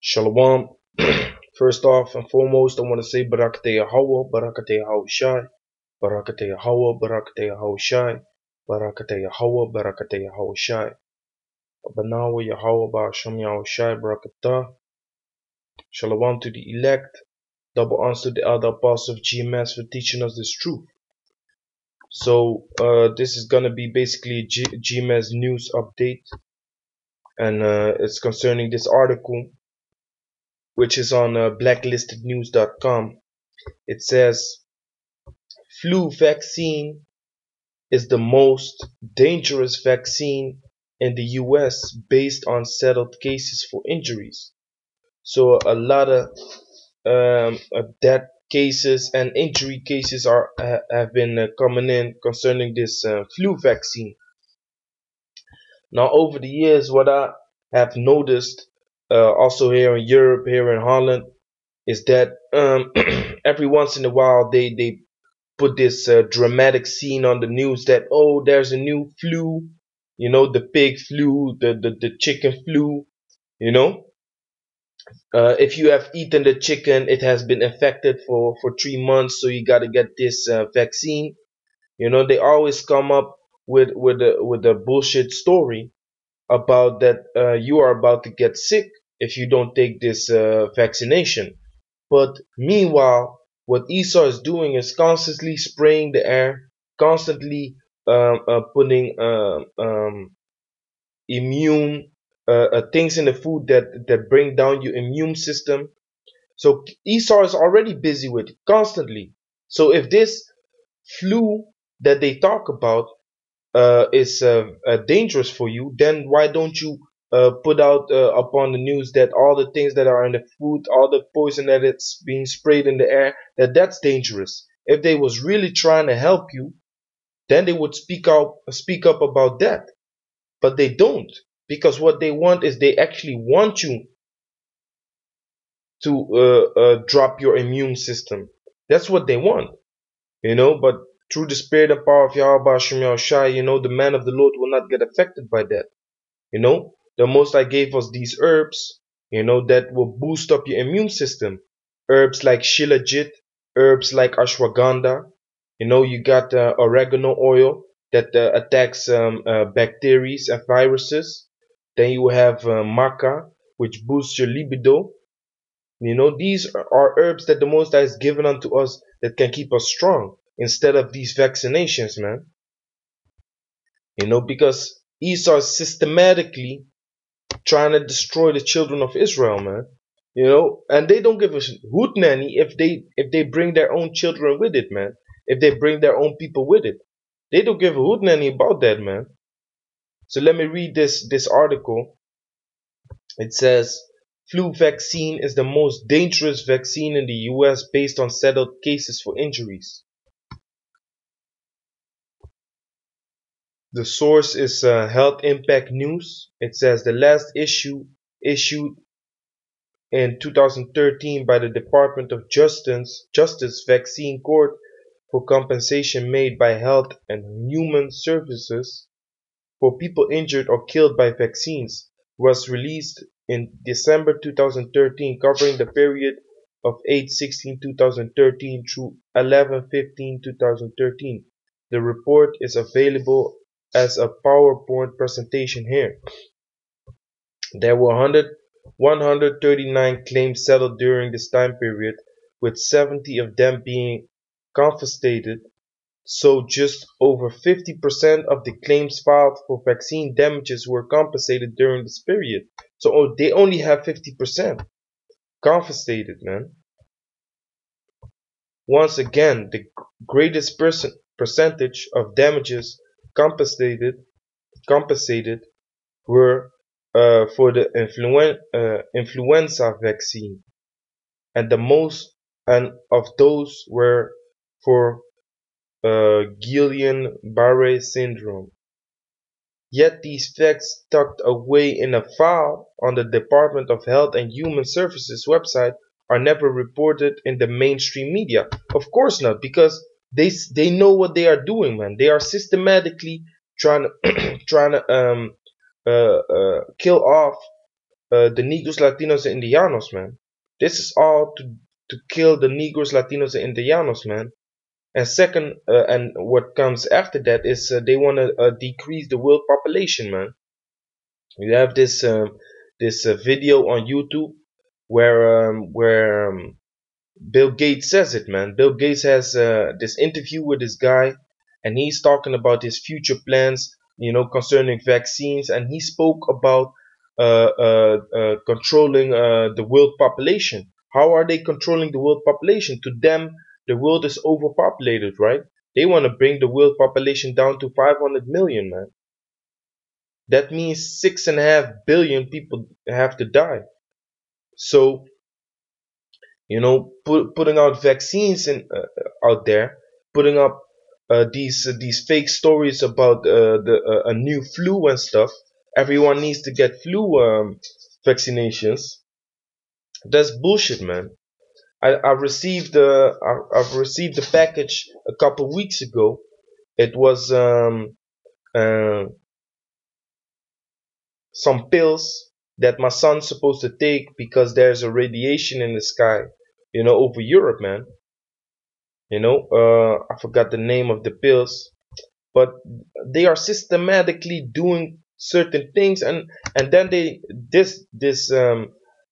Shalom. First off and foremost, I want to say Barakate Yahweh, Barakate Yahweh Shai, Barakate Yahweh, Barakate Yahweh Shai, Barakate Yahweh, Barakate Yahweh Shai, Abanawa Yahweh, Ba'asham Yahweh Shai, Barakatah. Shalom to the elect. Double honors to the elder apostles of GMS for teaching us this truth. So, this is gonna be basically GMS news update, and it's concerning this article, which is on blacklistednews.com. It says, flu vaccine is the most dangerous vaccine in the US based on settled cases for injuries. So a lot of death cases and injury cases have been coming in concerning this flu vaccine. Now, over the years, what I have noticed, also here in Europe, here in Holland, is that every once in a while they put this dramatic scene on the news that, oh, there's a new flu, the pig flu, the chicken flu. If you have eaten the chicken, it has been infected for 3 months, so you got to get this vaccine. They always come up with a bullshit story about that you are about to get sick if you don't take this vaccination. But meanwhile, what Esau is doing is constantly spraying the air, constantly putting immune things in the food that bring down your immune system. So Esau is already busy with it constantly. So if this flu that they talk about is dangerous for you, then why don't you put out upon the news that all the things that are in the food, all the poison that it's being sprayed in the air, that's dangerous? If they was really trying to help you, then they would speak up about that. But they don't, because what they want is they actually want you to drop your immune system. That's what they want, But through the spirit and power of Yahweh Shem Shai, the man of the Lord will not get affected by that. The Most High gave us these herbs, that will boost up your immune system. Herbs like shilajit, herbs like ashwagandha. You got oregano oil that attacks bacteria and viruses. Then you have maca, which boosts your libido. These are herbs that the Most High has given unto us that can keep us strong instead of these vaccinations, man. Because Esau is systematically trying to destroy the children of Israel, man. And they don't give a hoot nanny if they bring their own children with it, man. If they bring their own people with it, they don't give a hoot nanny about that, man. So let me read this article. It says, flu vaccine is the most dangerous vaccine in the US based on settled cases for injuries. The source is Health Impact News. It says the last issue issued in 2013 by the Department of Justice Vaccine Court for compensation made by Health and Human Services for people injured or killed by vaccines was released in December 2013, covering the period of 8/16/2013 through 11/15/2013. The report is available as a PowerPoint presentation here. There were 139 claims settled during this time period, with 70 of them being confiscated. So just over 50% of the claims filed for vaccine damages were compensated during this period. So they only have 50% confiscated, man. Once again, the greatest percentage of damages compensated were for the influenza vaccine, and the most of those were for Guillain-Barré syndrome. Yet these facts tucked away in a file on the Department of Health and Human Services website are never reported in the mainstream media. Of course not, because they know what they are doing, man. They are systematically trying to kill off the negroes, latinos, and indianos, man. This is all to kill the negroes, latinos, and indianos, man. And second, and what comes after that is they want to decrease the world population, man. You have this video on YouTube where Bill Gates says it, man. Bill Gates has this interview with this guy, and he's talking about his future plans, concerning vaccines, and he spoke about controlling the world population. How are they controlling the world population? To them, the world is overpopulated, right? They want to bring the world population down to 500 million, man. That means 6.5 billion people have to die. So, putting out vaccines out there, putting up these fake stories about a new flu and stuff. Everyone needs to get flu vaccinations. That's bullshit, man. I've received the package a couple weeks ago. It was uh, some pills that my son's supposed to take because there's a radiation in the sky, over Europe, man. I forgot the name of the pills, but they are systematically doing certain things, and then this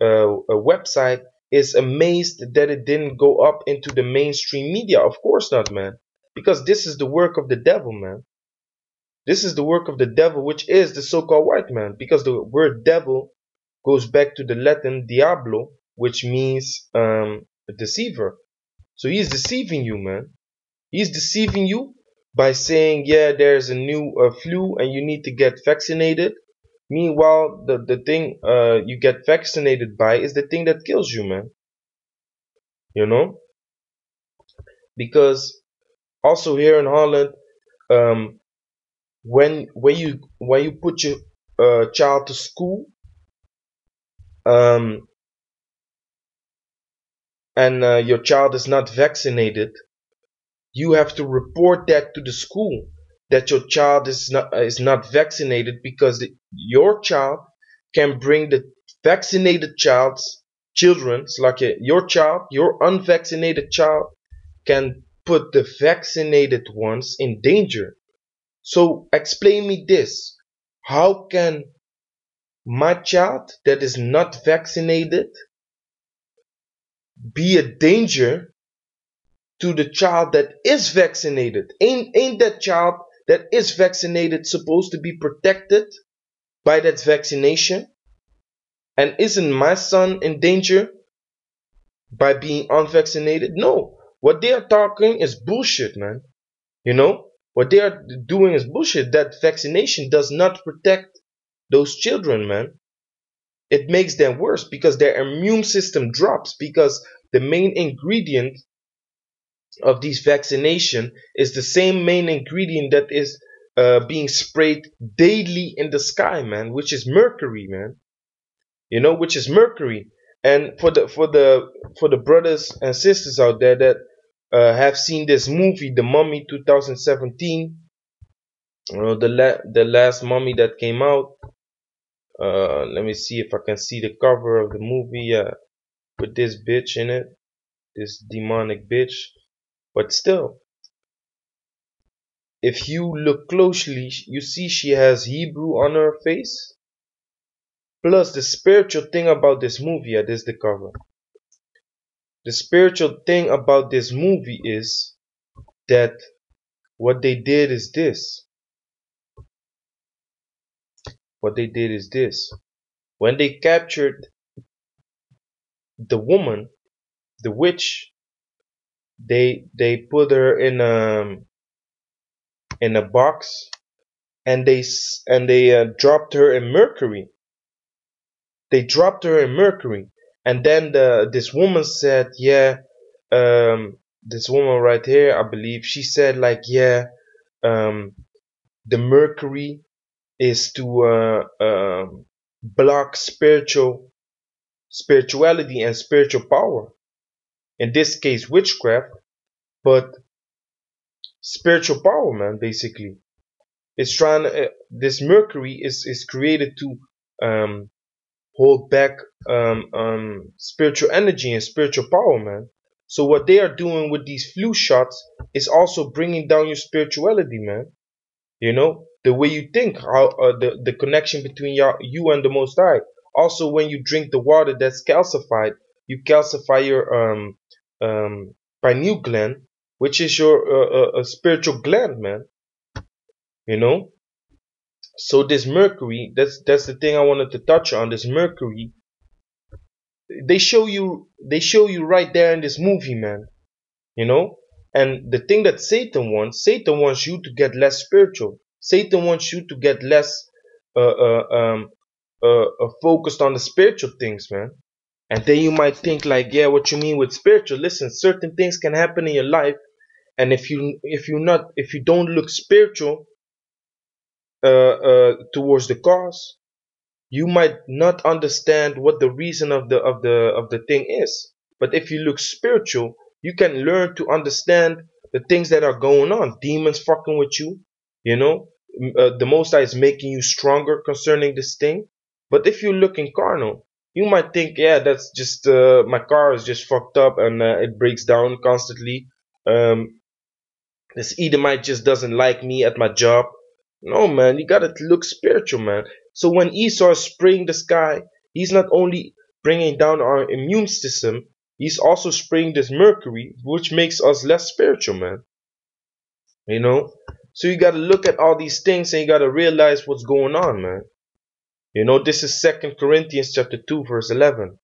website is amazed that it didn't go up into the mainstream media. Of course not, man, because this is the work of the devil, man. This is the work of the devil, which is the so-called white man, because the word devil goes back to the Latin diablo, which means a deceiver. So he's deceiving you, man. He's deceiving you by saying, yeah, there's a new flu and you need to get vaccinated. Meanwhile, the thing you get vaccinated by is the thing that kills you, man. You know? Because also here in Holland, um, when you put your child to school, um, and your child is not vaccinated, you have to report that to the school that your child is not vaccinated, because your child can bring the vaccinated children, like your unvaccinated child can put the vaccinated ones in danger. So explain me this: how can my child that is not vaccinated be a danger to the child that is vaccinated? Ain't that child that is vaccinated supposed to be protected by that vaccination? And isn't my son in danger by being unvaccinated? No. What they are talking is bullshit, man. What they are doing is bullshit. That vaccination does not protect those children, man. It makes them worse because their immune system drops, because the main ingredient of this vaccination is the same main ingredient that is being sprayed daily in the sky, man, which is mercury, man. Which is mercury. And for the brothers and sisters out there that have seen this movie, The Mummy 2017, the last mummy that came out. Let me see if I can see the cover of the movie. With this bitch in it, this demonic bitch. But still, if you look closely, you see she has Hebrew on her face. Plus, the spiritual thing about this movie, this is the cover. The spiritual thing about this movie is that what they did is this. What they did is this. When they captured the woman, the witch, they put her in a box, and they dropped her in mercury. They dropped her in mercury, and then this woman said, yeah, this woman right here, I believe, she said like, yeah, the mercury is to block spirituality and spiritual power. In this case, witchcraft, but spiritual power, man. Basically, it's trying. This mercury is created to hold back spiritual energy and spiritual power, man. So what they are doing with these flu shots is also bringing down your spirituality, man. You know, the way you think, how the connection between you and the Most High. Also, when you drink the water that's calcified, you calcify your pineal gland, which is your spiritual gland, man. You know. So this mercury, that's the thing I wanted to touch on. This mercury, they show you right there in this movie, man. You know, and the thing that Satan wants you to get less spiritual. Satan wants you to get less uh, uh, um, focused on the spiritual things, man. And then you might think like, yeah, what you mean with spiritual? Listen, certain things can happen in your life, and if you don't look spiritual towards the cause, you might not understand what the reason of the thing is. But if you look spiritual, you can learn to understand the things that are going on. Demons fucking with you, you know. The Most High is making you stronger concerning this thing. But if you're looking carnal, you might think, yeah, that's just my car is just fucked up and it breaks down constantly. Um, this Edomite just doesn't like me at my job. No, man, you gotta look spiritual, man. So when Esau is spraying the sky, he's not only bringing down our immune system, he's also spraying this mercury, which makes us less spiritual, man. You know? So you gotta look at all these things and you gotta realize what's going on, man. You know, this is 2 Corinthians chapter 2, verse 11.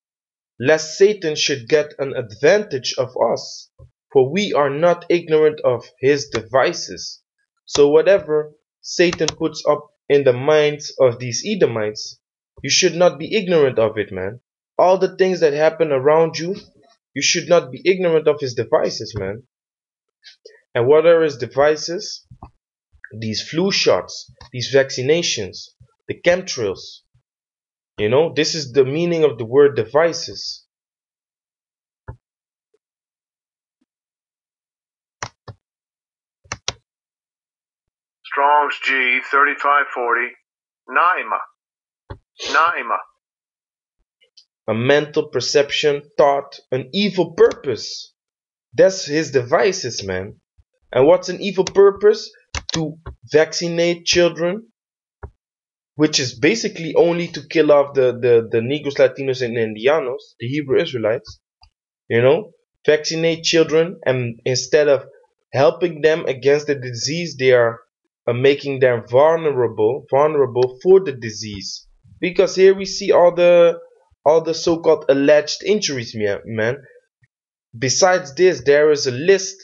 Lest Satan should get an advantage of us, for we are not ignorant of his devices. So whatever Satan puts up in the minds of these Edomites, you should not be ignorant of it, man. All the things that happen around you, you should not be ignorant of his devices, man. And what are his devices? These flu shots, these vaccinations, the chemtrails. You know, this is the meaning of the word devices. Strong's G 3540. Naima. A mental perception, thought, an evil purpose. That's his devices, man. And what's an evil purpose? To vaccinate children, which is basically only to kill off the negroes, latinos, and indianos, the Hebrew Israelites. You know, vaccinate children, and instead of helping them against the disease, they are making them vulnerable for the disease. Because here we see all the so-called alleged injuries, man. Besides this, there is a list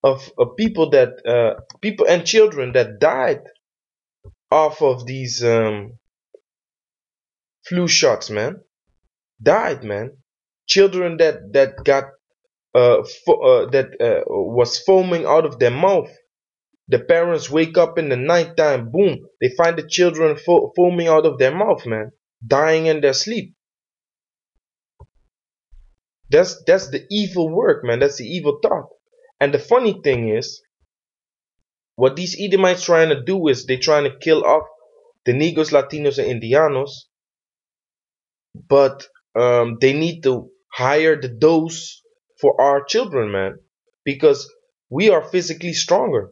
of people and children that died off of these flu shots, man. Died, man. Children that got was foaming out of their mouth. The parents wake up in the nighttime, boom, they find the children foaming out of their mouth, man, dying in their sleep. That's the evil work, man. That's the evil thought. And the funny thing is, what these Edomites trying to do is they trying to kill off the Negroes, Latinos, and Indianos, but they need to hire the dose for our children, man, because we are physically stronger.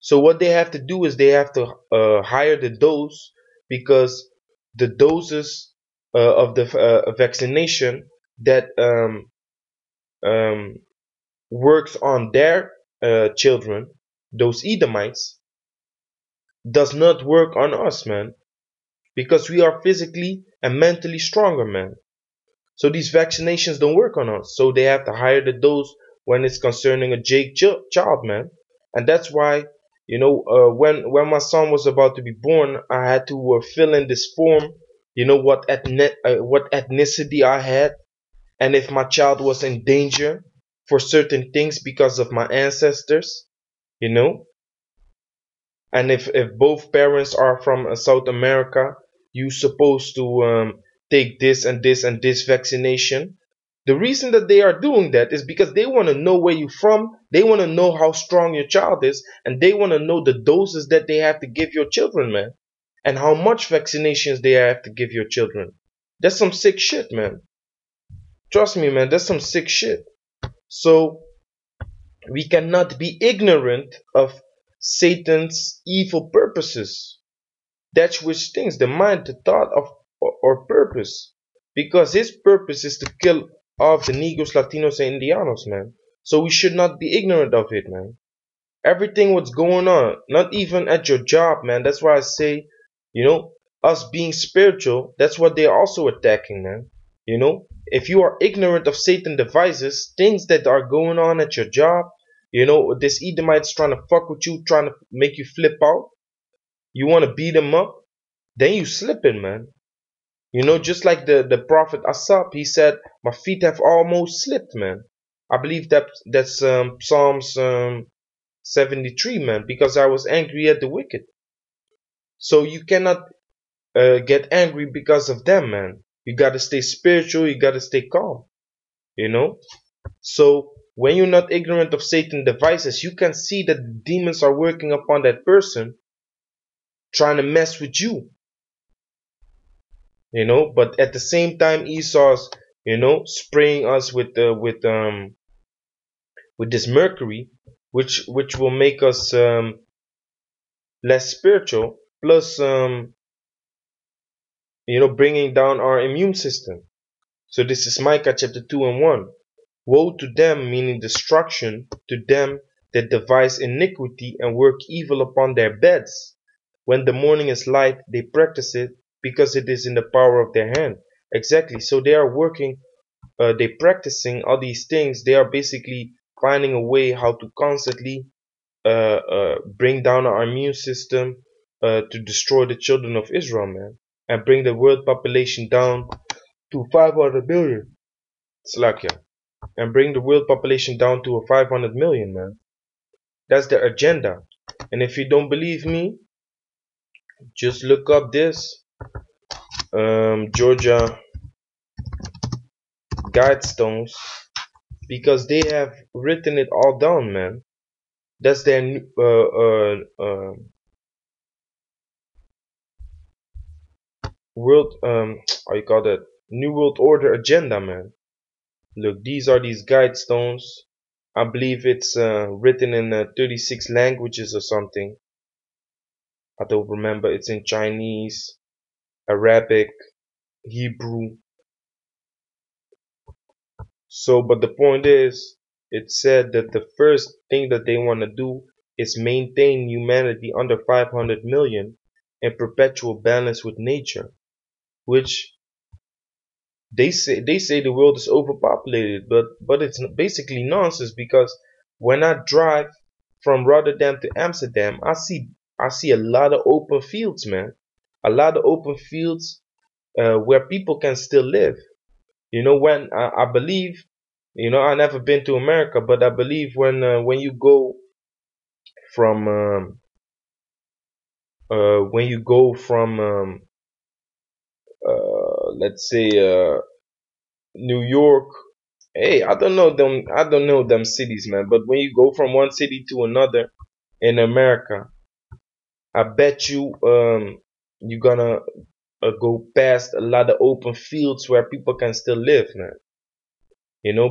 So what they have to do is they have to hire the dose, because the doses of the vaccination that works on their children, those Edomites, does not work on us, man, because we are physically and mentally stronger, man. So these vaccinations don't work on us. So they have to hire the dose when it's concerning a Jake child, man. And that's why, you know, when my son was about to be born, I had to fill in this form, you know, what ethnicity I had, and if my child was in danger for certain things because of my ancestors, you know. And if both parents are from South America, you supposed to take this and this and this vaccination. The reason that they are doing that is because they want to know where you're from, they want to know how strong your child is, and they want to know the doses that they have to give your children, man, and how much vaccinations they have to give your children. That's some sick shit, man. Trust me, man, that's some sick shit. So we cannot be ignorant of Satan's evil purposes. That's which things, the mind, the thought of or purpose. Because his purpose is to kill off the negroes, latinos, and indianos, man. So we should not be ignorant of it, man. Everything what's going on, not even at your job, man. That's why I say, us being spiritual, that's what they're also attacking, man. If you are ignorant of Satan devices, things that are going on at your job, this Edomite's trying to fuck with you, trying to make you flip out, you want to beat him up, then you slipping, man. Just like the prophet Asap, he said, my feet have almost slipped, man. I believe that's Psalms 73, man, because I was angry at the wicked. So you cannot get angry because of them, man. You gotta stay spiritual, you gotta stay calm, you know? So when you're not ignorant of Satan's devices, you can see that the demons are working upon that person, trying to mess with you, but at the same time Esau's, spraying us with this mercury, which will make us less spiritual, plus bringing down our immune system. So this is Micah chapter 2 and 1. Woe to them, meaning destruction, to them that devise iniquity and work evil upon their beds. When the morning is light, they practice it, because it is in the power of their hand. Exactly. So they are working, they practicing all these things. They are basically finding a way how to constantly bring down our immune system, to destroy the children of Israel, man, and bring the world population down to 500 million. Slakia. And bring the world population down to a 500 million, man. That's their agenda. And if you don't believe me, just look up this Georgia guidestones, because they have written it all down, man. That's their world how you call that, new world order agenda, man. Look, these guidestones. I believe it's written in 36 languages or something. I don't remember. It's in Chinese, Arabic, Hebrew. So, but the point is, it said that the first thing that they want to do is maintain humanity under 500 million in perpetual balance with nature, which they say the world is overpopulated, but it's basically nonsense, because when I drive from Rotterdam to Amsterdam, I see a lot of open fields, man. A lot of open fields where people can still live. When I believe, I never been to America, but I believe when you go from let's say New York. Hey, I don't know them cities, man. But when you go from one city to another in America, I bet you're gonna go past a lot of open fields where people can still live, man.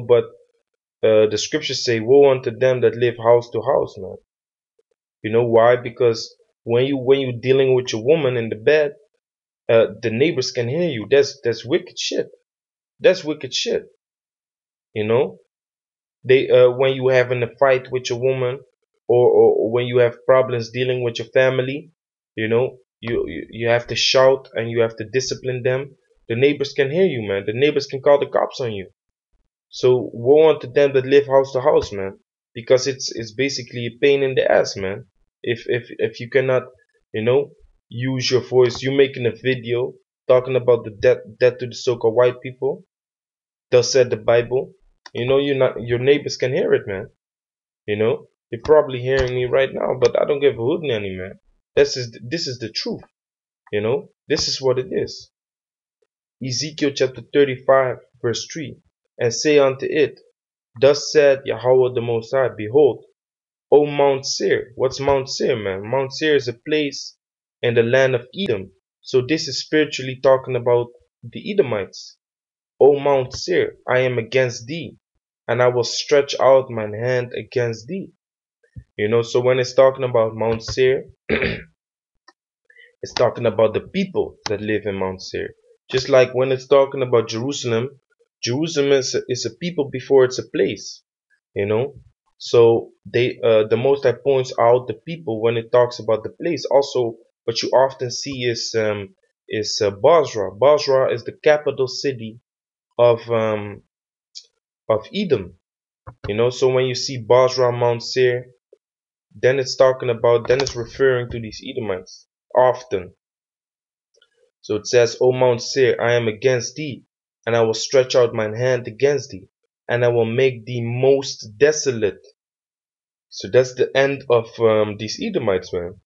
But the scriptures say, "Woe unto them that live house to house," man. You know why? Because when you're dealing with your woman in the bed, the neighbors can hear you. That's wicked shit. That's wicked shit. You know, they when you having a fight with your woman, or when you have problems dealing with your family, you have to shout and you have to discipline them. The neighbors can hear you, man. The neighbors can call the cops on you. So woe unto them that live house to house, man, because it's basically a pain in the ass, man. If you cannot, you know, use your voice, you making a video talking about the death to the so-called white people. Thus said the Bible. Your neighbors can hear it, man. You're probably hearing me right now, but I don't give a hoot any, man. This is the truth. This is what it is. Ezekiel chapter 35 verse 3. And say unto it, thus said Yahweh the Most High, behold, O Mount Seir. What's Mount Seir, man? Mount Seir is a place in the land of Edom. So this is spiritually talking about the Edomites. O Mount Seir, I am against thee, and I will stretch out mine hand against thee. So when it's talking about Mount Seir, it's talking about the people that live in Mount Seir. Just like when it's talking about Jerusalem, Jerusalem is a people before it's a place. So the Most High points out the people when it talks about the place. Also, what you often see is Basra. Basra is the capital city of Edom. So when you see Basra, Mount Seir, then it's referring to these Edomites often. So it says, O Mount Seir, I am against thee, and I will stretch out mine hand against thee, and I will make thee most desolate. So that's the end of these Edomites, man.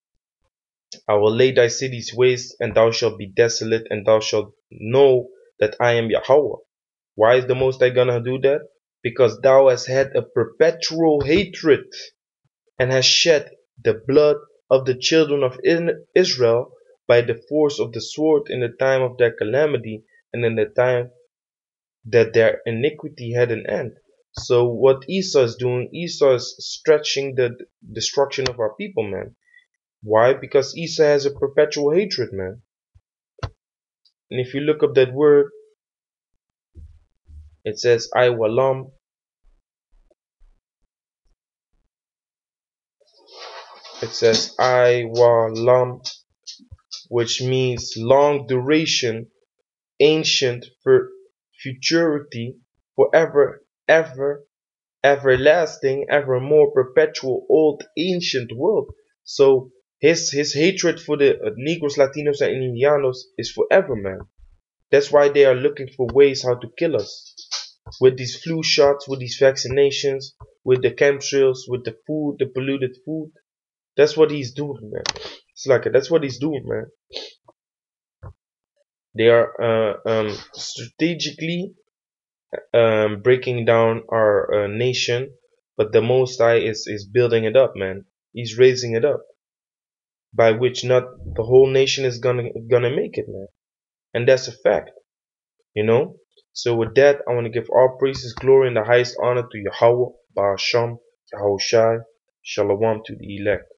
I will lay thy cities waste, and thou shalt be desolate, and thou shalt know that I am Yahweh. Why is the Most High gonna do that? Because thou hast had a perpetual hatred, and hast shed the blood of the children of Israel by the force of the sword in the time of their calamity, and in the time that their iniquity had an end. So what Esau is doing, Esau is stretching the destruction of our people, man. Why? Because Esau has a perpetual hatred, man. And if you look up that word, it says I walam. It says I walam, which means long duration, ancient, for futurity, forever, ever, everlasting, evermore, perpetual, old, ancient world. So his hatred for the negroes, latinos, and indianos is forever, man. That's why they are looking for ways how to kill us. With these flu shots, with these vaccinations, with the chemtrails, with the food, the polluted food. That's what he's doing, man. It's like that's what he's doing, man. They are strategically breaking down our nation, but the Most High is building it up, man. He's raising it up, by which not the whole nation is gonna make it, man. And that's a fact, you know. So with that, I want to give all praises, glory, and the highest honor to Yahweh, Ba'asham, Yahushai, Shalom to the elect.